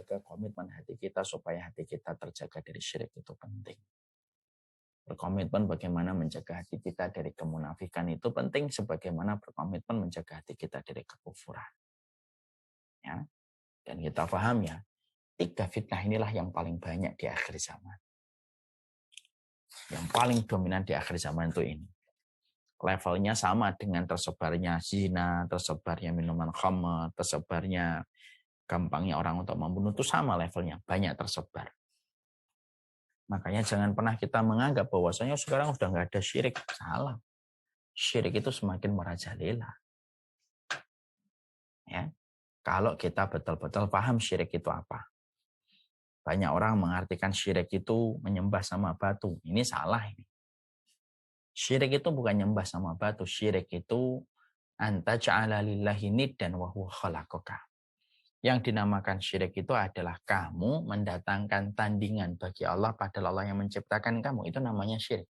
menjaga komitmen hati kita supaya hati kita terjaga dari syirik itu penting. Berkomitmen bagaimana menjaga hati kita dari kemunafikan itu penting, sebagaimana berkomitmen menjaga hati kita dari kekufuran. Ya. Dan kita paham ya, 3 fitnah inilah yang paling banyak di akhir zaman. Yang paling dominan di akhir zaman itu ini. Levelnya sama dengan tersebarnya zina, tersebarnya minuman khamr, tersebarnya gampangnya orang untuk membunuh, itu sama levelnya, banyak tersebar. Makanya jangan pernah kita menganggap bahwasanya sekarang sudah nggak ada syirik. Salah. Syirik itu semakin merajalela. Ya. Kalau kita betul-betul paham syirik itu apa. Banyak orang mengartikan syirik itu menyembah sama batu. Ini salah ini. Syirik itu bukan nyembah sama batu. Syirik itu anta ja'ala lillahi niddan wa huwa khalaqaka. Yang dinamakan syirik itu adalah kamu mendatangkan tandingan bagi Allah padahal Allah yang menciptakan kamu. Itu namanya syirik.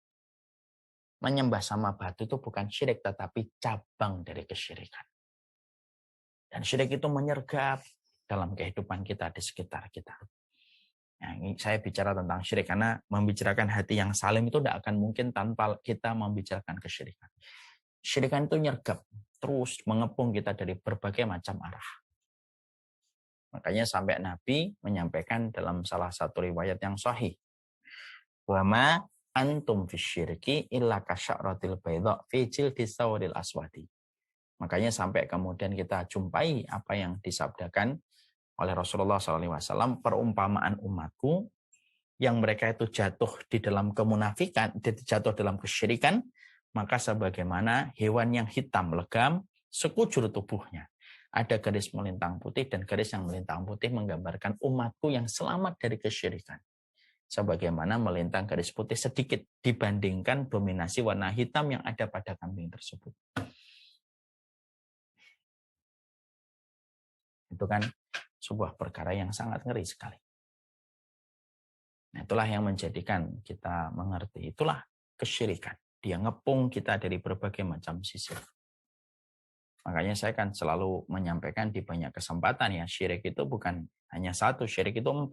Menyembah sama batu itu bukan syirik, tetapi cabang dari kesyirikan. Dan syirik itu menyergap dalam kehidupan kita di sekitar kita. Nah, ini saya bicara tentang syirik karena membicarakan hati yang salim itu tidak akan mungkin tanpa kita membicarakan kesyirikan. Syirikan itu nyergap, terus mengepung kita dari berbagai macam arah. Makanya sampai Nabi menyampaikan dalam salah satu riwayat yang sahih, wa ma antum fisyirki illa kasya'ratil baydha fi jildis sawril aswadi. Makanya sampai kemudian kita jumpai apa yang disabdakan oleh Rasulullah SAW, perumpamaan umatku yang mereka itu jatuh di dalam kemunafikan, jatuh dalam kesyirikan, maka sebagaimana hewan yang hitam legam sekujur tubuhnya. Ada garis melintang putih dan garis yang melintang putih menggambarkan umatku yang selamat dari kesyirikan. Sebagaimana melintang garis putih sedikit dibandingkan dominasi warna hitam yang ada pada kambing tersebut. Itu kan sebuah perkara yang sangat ngeri sekali. Nah, itulah yang menjadikan kita mengerti. Itulah kesyirikan. Dia ngepung kita dari berbagai macam sisi. Makanya saya kan selalu menyampaikan di banyak kesempatan ya, syirik itu bukan hanya satu, syirik itu 4.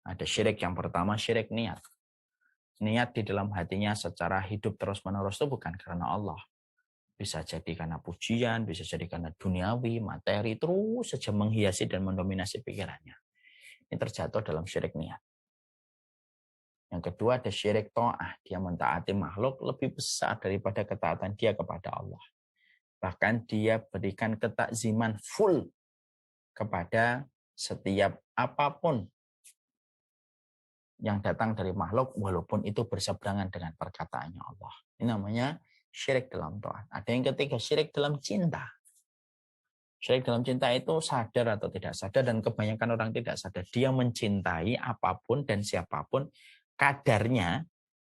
Ada syirik yang pertama, syirik niat. Niat di dalam hatinya secara hidup terus-menerus itu bukan karena Allah. Bisa jadi karena pujian, bisa jadi karena duniawi, materi, terus saja menghiasi dan mendominasi pikirannya. Ini terjatuh dalam syirik niat. Yang kedua ada syirik ta'ah. Dia mentaati makhluk lebih besar daripada ketaatan dia kepada Allah. Bahkan dia berikan ketakziman full kepada setiap apapun yang datang dari makhluk walaupun itu berseberangan dengan perkataannya Allah. Ini namanya syirik dalam ta'at. Ada yang ketiga, syirik dalam cinta. Syirik dalam cinta itu sadar atau tidak sadar, dan kebanyakan orang tidak sadar. Dia mencintai apapun dan siapapun, kadarnya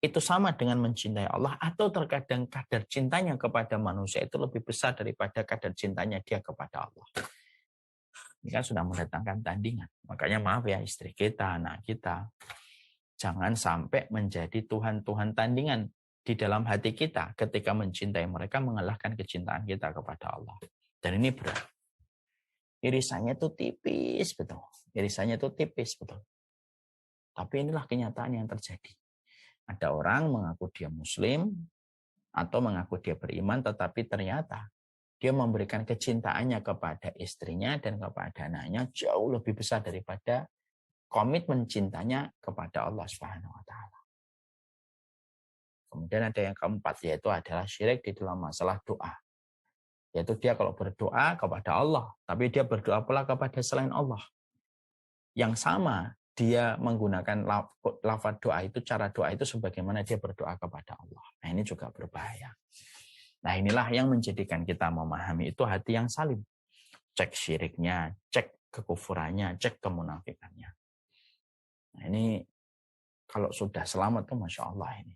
itu sama dengan mencintai Allah, atau terkadang kadar cintanya kepada manusia itu lebih besar daripada kadar cintanya dia kepada Allah. Ini kan sudah mendatangkan tandingan. Makanya maaf ya, istri kita, anak kita, jangan sampai menjadi Tuhan-Tuhan tandingan di dalam hati kita ketika mencintai mereka mengalahkan kecintaan kita kepada Allah. Dan ini berat. Irisannya itu tipis betul. Irisannya itu tipis betul. Tapi inilah kenyataan yang terjadi. Ada orang mengaku dia muslim atau mengaku dia beriman, tetapi ternyata dia memberikan kecintaannya kepada istrinya dan kepada anaknya jauh lebih besar daripada komitmen cintanya kepada Allah Subhanahu wa taala. Kemudian ada yang keempat, yaitu adalah syirik di dalam masalah doa. Yaitu dia kalau berdoa kepada Allah, tapi dia berdoa pula kepada selain Allah. Yang sama, dia menggunakan lafaz doa itu, cara doa itu sebagaimana dia berdoa kepada Allah. Nah, ini juga berbahaya. Nah, inilah yang menjadikan kita memahami itu hati yang salim. Cek syiriknya, cek kekufurannya, cek kemunafikannya. Nah, ini kalau sudah selamat tuh Masya Allah ini.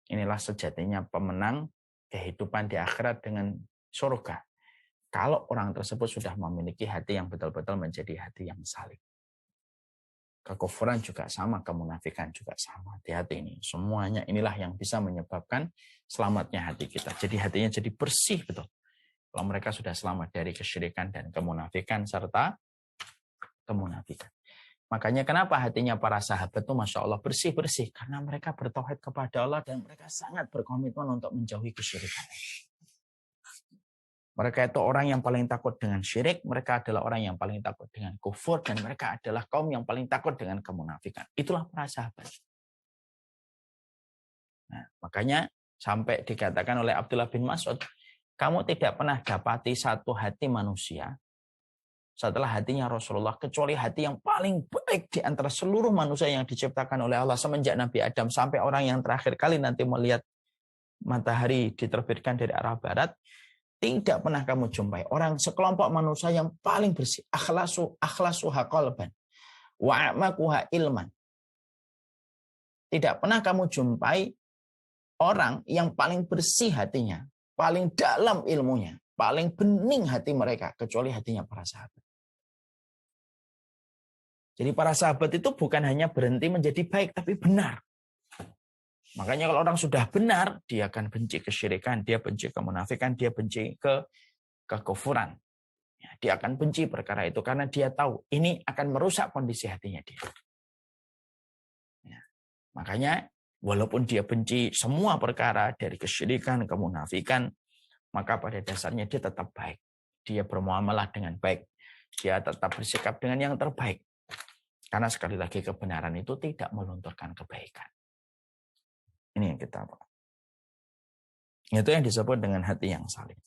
Inilah sejatinya pemenang kehidupan di akhirat dengan surga. Kalau orang tersebut sudah memiliki hati yang betul-betul menjadi hati yang salim. Kekufuran juga sama, kemunafikan juga sama. Hati-hati ini. Semuanya inilah yang bisa menyebabkan selamatnya hati kita. Jadi hatinya jadi bersih betul. Kalau mereka sudah selamat dari kesyirikan dan kemunafikan serta kemunafikan. Makanya kenapa hatinya para sahabat itu Masya Allah bersih-bersih. Karena mereka bertauhid kepada Allah dan mereka sangat berkomitmen untuk menjauhi kesyirikan. Mereka itu orang yang paling takut dengan syirik, mereka adalah orang yang paling takut dengan kufur, dan mereka adalah kaum yang paling takut dengan kemunafikan. Itulah para sahabat. Nah, makanya sampai dikatakan oleh Abdullah bin Mas'ud, kamu tidak pernah dapati satu hati manusia setelah hatinya Rasulullah, kecuali hati yang paling baik di antara seluruh manusia yang diciptakan oleh Allah semenjak Nabi Adam sampai orang yang terakhir kali nanti melihat matahari diterbitkan dari arah barat. Tidak pernah kamu jumpai orang sekelompok manusia yang paling bersih, akhlasuha qalban wa a'maquha ilman. Tidak pernah kamu jumpai orang yang paling bersih hatinya, paling dalam ilmunya, paling bening hati mereka, kecuali hatinya para sahabat. Jadi para sahabat itu bukan hanya berhenti menjadi baik, tapi benar. Makanya kalau orang sudah benar, dia akan benci kesyirikan, dia benci kemunafikan, dia benci kekufuran. Ya, dia akan benci perkara itu karena dia tahu ini akan merusak kondisi hatinya dia. Ya. Makanya walaupun dia benci semua perkara dari kesyirikan, kemunafikan, maka pada dasarnya dia tetap baik. Dia bermuamalah dengan baik. Dia tetap bersikap dengan yang terbaik. Karena sekali lagi kebenaran itu tidak melunturkan kebaikan. Ini yang kita tahu. Itu yang disebut dengan hati yang salim.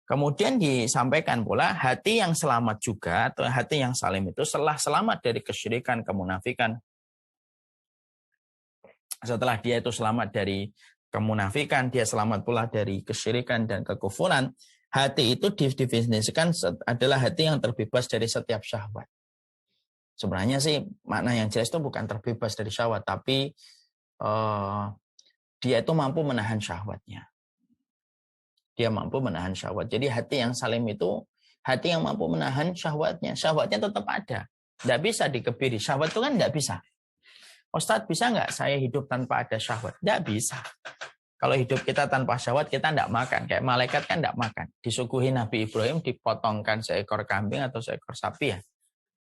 Kemudian disampaikan pula hati yang selamat juga, atau hati yang salim itu setelah selamat dari kesyirikan, kemunafikan. Setelah dia itu selamat dari kemunafikan, dia selamat pula dari kesyirikan dan kekufuran. Hati itu didefinisikan adalah hati yang terbebas dari setiap syahwat. Sebenarnya sih makna yang jelas itu bukan terbebas dari syahwat, tapi dia itu mampu menahan syahwatnya. Dia mampu menahan syahwat. Jadi hati yang salim itu hati yang mampu menahan syahwatnya. Syahwatnya tetap ada. Tidak bisa dikebiri. Syahwat itu kan tidak bisa. Ustadz, bisa nggak saya hidup tanpa ada syahwat? Tidak bisa. Kalau hidup kita tanpa syahwat, kita tidak makan. Kayak malaikat kan tidak makan. Disuguhi Nabi Ibrahim, dipotongkan seekor kambing atau seekor sapi ya.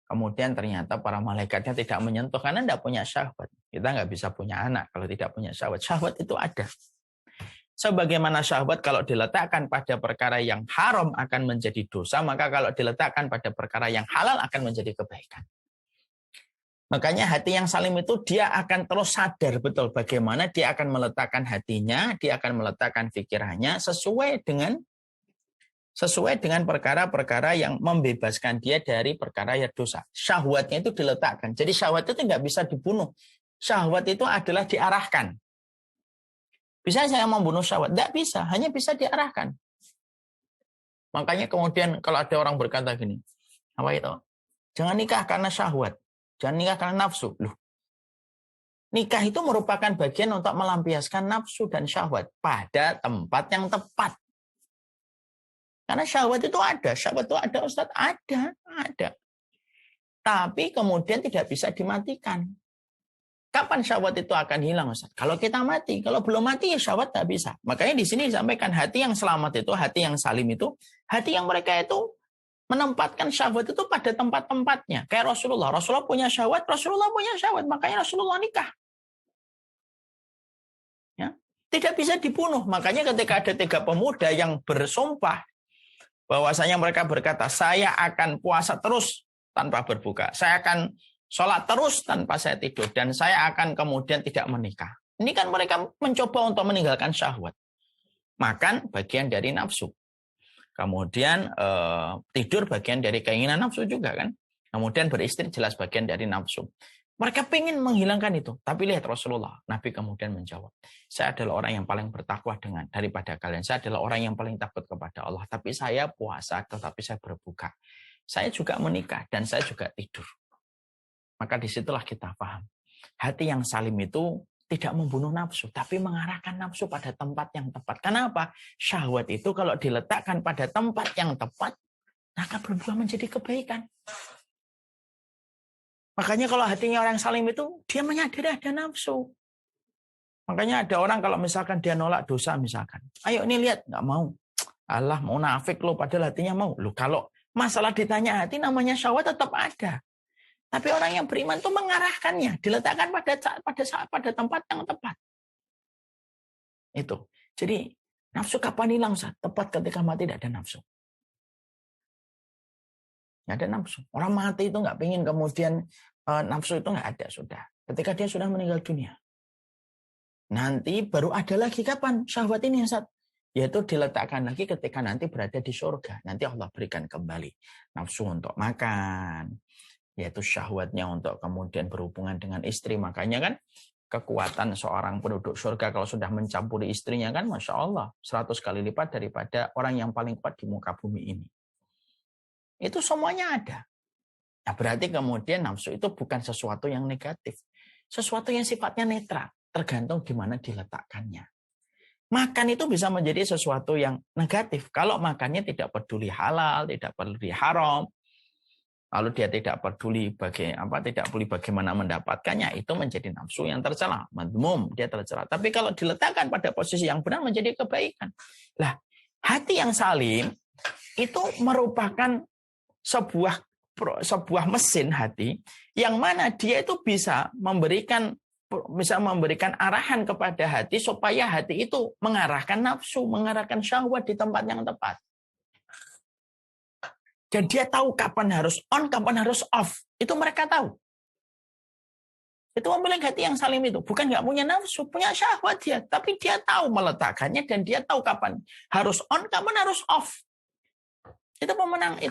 Kemudian ternyata para malaikatnya tidak menyentuh karena tidak punya syahwat. Kita nggak bisa punya anak kalau tidak punya syahwat. Syahwat itu ada. Sebagaimana syahwat kalau diletakkan pada perkara yang haram akan menjadi dosa, maka kalau diletakkan pada perkara yang halal akan menjadi kebaikan. Makanya hati yang salim itu dia akan terus sadar betul bagaimana dia akan meletakkan hatinya, dia akan meletakkan pikirannya sesuai dengan perkara-perkara yang membebaskan dia dari perkara yang dosa. Syahwatnya itu diletakkan. Jadi syahwat itu tidak bisa dibunuh. Syahwat itu adalah diarahkan. Bisa saya membunuh syahwat? Tidak bisa, hanya bisa diarahkan. Makanya kemudian kalau ada orang berkata gini, apa itu? Jangan nikah karena syahwat. Jangan nikah karena nafsu. Loh. Nikah itu merupakan bagian untuk melampiaskan nafsu dan syahwat pada tempat yang tepat. Karena syahwat itu ada Ustaz, ada. Tapi kemudian tidak bisa dimatikan. Kapan syahwat itu akan hilang Ustaz? Kalau kita mati, kalau belum mati ya syahwat tak bisa. Makanya di sini disampaikan hati yang selamat itu, hati yang salim itu, hati yang mereka itu menempatkan syahwat itu pada tempat-tempatnya. Kayak Rasulullah punya syahwat, makanya Rasulullah nikah. Ya, tidak bisa dibunuh. Makanya ketika ada 3 pemuda yang bersumpah bahwasanya mereka berkata, saya akan puasa terus tanpa berbuka. Saya akan sholat terus tanpa saya tidur. Dan saya akan kemudian tidak menikah. Ini kan mereka mencoba untuk meninggalkan syahwat. Makan bagian dari nafsu. Kemudian tidur bagian dari keinginan nafsu juga kan. Kemudian beristri jelas bagian dari nafsu. Mereka ingin menghilangkan itu. Tapi lihat Rasulullah. Nabi kemudian menjawab. Saya adalah orang yang paling bertakwa daripada kalian. Saya adalah orang yang paling takut kepada Allah. Tapi saya puasa, tetapi saya berbuka. Saya juga menikah dan saya juga tidur. Maka disitulah kita paham. Hati yang salim itu tidak membunuh nafsu. Tapi mengarahkan nafsu pada tempat yang tepat. Kenapa? Syahwat itu kalau diletakkan pada tempat yang tepat, maka berbuah menjadi kebaikan. Makanya kalau hatinya orang salim itu, dia menyadari ada nafsu. Makanya ada orang kalau misalkan dia nolak dosa misalkan. Ayo ini lihat, nggak mau. Allah mau nafik lo, padahal hatinya mau. Lo kalau Masalah ditanya hati, namanya syahwat tetap ada. Tapi orang yang beriman itu mengarahkannya, diletakkan pada tempat yang tepat. Itu. Jadi nafsu kapan hilang? Tepat ketika mati tidak ada nafsu. Nggak ada nafsu. Orang mati itu nggak pengen kemudian nafsu itu nggak ada sudah. Ketika dia sudah meninggal dunia. Nanti baru ada lagi kapan syahwat ini yaitu diletakkan lagi ketika nanti berada di surga. Nanti Allah berikan kembali nafsu untuk makan, yaitu syahwatnya untuk kemudian berhubungan dengan istri. Makanya kan kekuatan seorang penduduk surga kalau sudah mencampuri istrinya kan Masya Allah 100 kali lipat daripada orang yang paling kuat di muka bumi ini. Itu semuanya ada. Nah, berarti kemudian nafsu itu bukan sesuatu yang negatif. Sesuatu yang sifatnya netral. Tergantung di mana diletakkannya. Makan itu bisa menjadi sesuatu yang negatif. Kalau makannya tidak peduli halal, tidak peduli haram, lalu dia tidak peduli bagaimana mendapatkannya, itu menjadi nafsu yang tercela, madmum, dia tercela. Tapi kalau diletakkan pada posisi yang benar menjadi kebaikan. Lah, hati yang salim itu merupakan sebuah mesin hati yang mana dia itu bisa memberikan arahan kepada hati supaya hati itu mengarahkan nafsu, mengarahkan syahwat di tempat yang tepat. Dan dia tahu kapan harus on, kapan harus off. Itu mereka tahu. Itu pemilik hati yang salim itu. Bukan nggak punya nafsu, punya syahwat dia. Tapi dia tahu meletakkannya dan dia tahu kapan harus on, kapan harus off. Itu pemenang,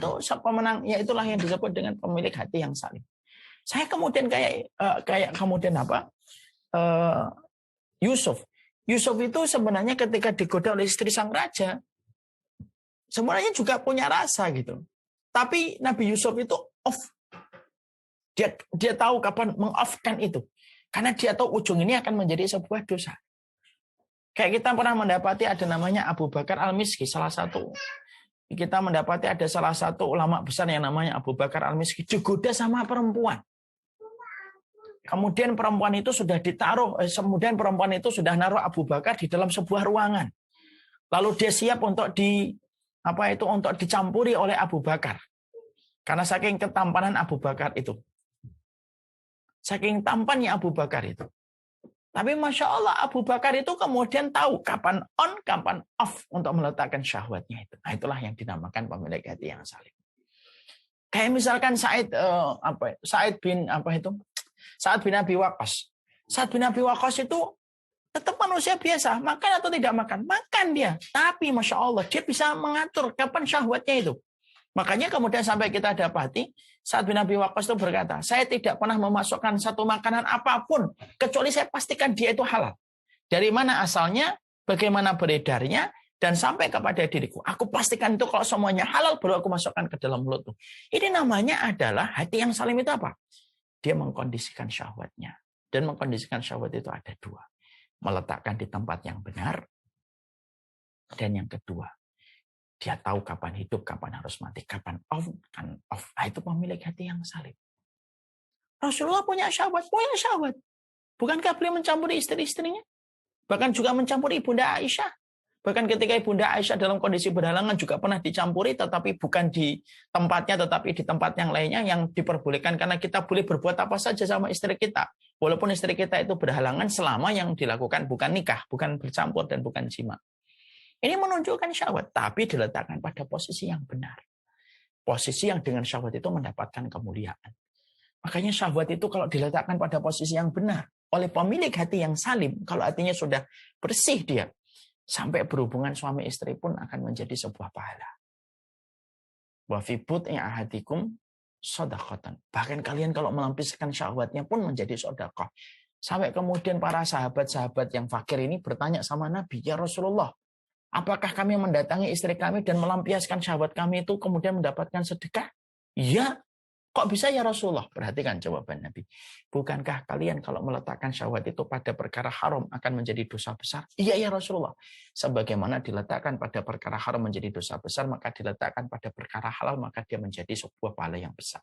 ya itulah yang disebut dengan pemilik hati yang salim. Saya kemudian kayak kemudian Yusuf. Yusuf itu sebenarnya ketika digoda oleh istri sang raja, sebenarnya juga punya rasa gitu. Tapi Nabi Yusuf itu off. Dia tahu kapan meng-off-kan itu. Karena dia tahu ujung ini akan menjadi sebuah dosa. Kayak kita pernah mendapati ada namanya Abu Bakar Al-Miski, salah satu. Kita mendapati ada salah satu ulama besar yang namanya Abu Bakar Al-Miski digoda sama perempuan. Kemudian perempuan itu sudah naruh Abu Bakar di dalam sebuah ruangan. Lalu dia siap untuk dicampuri oleh Abu Bakar. Karena saking ketampanan Abu Bakar itu. Saking tampannya Abu Bakar itu. Tapi Masya Allah Abu Bakar itu kemudian tahu kapan on, kapan off untuk meletakkan syahwatnya itu. Nah, itulah yang dinamakan pemilik hati yang salim. Kayak misalkan Sa'id bin Abi Waqqas. Sa'id bin Abi Waqqas itu tetap manusia biasa, makan atau tidak makan? Makan dia. Tapi Masya Allah, dia bisa mengatur kapan syahwatnya itu. Makanya kemudian sampai kita dapati, Sa'id bin Abi Waqqas itu berkata, saya tidak pernah memasukkan satu makanan apapun, kecuali saya pastikan dia itu halal. Dari mana asalnya, bagaimana beredarnya, dan sampai kepada diriku. Aku pastikan itu kalau semuanya halal, baru aku masukkan ke dalam mulutku. Ini namanya adalah hati yang salim itu apa? Dia mengkondisikan syahwatnya. Dan mengkondisikan syahwat itu ada dua. Meletakkan di tempat yang benar. Dan yang kedua, dia tahu kapan hidup, kapan harus mati, kapan off, kan off. Nah, itu pemilik hati yang salim. Rasulullah punya syahwat. Bukankah beliau mencampuri istri-istrinya? Bahkan juga mencampuri Ibunda Aisyah. Bahkan ketika Ibunda Aisyah dalam kondisi berhalangan juga pernah dicampuri, tetapi bukan di tempatnya, tetapi di tempat yang lainnya yang diperbolehkan. Karena kita boleh berbuat apa saja sama istri kita. Walaupun istri kita itu berhalangan selama yang dilakukan bukan nikah, bukan bercampur, dan bukan jima. Ini menunjukkan syahwat, tapi diletakkan pada posisi yang benar. Posisi yang dengan syahwat itu mendapatkan kemuliaan. Makanya syahwat itu kalau diletakkan pada posisi yang benar, oleh pemilik hati yang salim, kalau hatinya sudah bersih dia, sampai berhubungan suami istri pun akan menjadi sebuah pahala. Wa fi bud'i ahadikum shadaqatan. Bahkan kalian kalau melampiaskan syahwatnya pun menjadi sedekah. Sampai kemudian para sahabat-sahabat yang fakir ini bertanya sama Nabi, "Ya Rasulullah, apakah kami mendatangi istri kami dan melampiaskan syahwat kami itu kemudian mendapatkan sedekah?" "Ya." "Kok bisa ya Rasulullah?" Perhatikan jawaban Nabi. "Bukankah kalian kalau meletakkan syahwat itu pada perkara haram akan menjadi dosa besar?" "Iya ya Rasulullah." "Sebagaimana diletakkan pada perkara haram menjadi dosa besar, maka diletakkan pada perkara halal, maka dia menjadi sebuah pahala yang besar."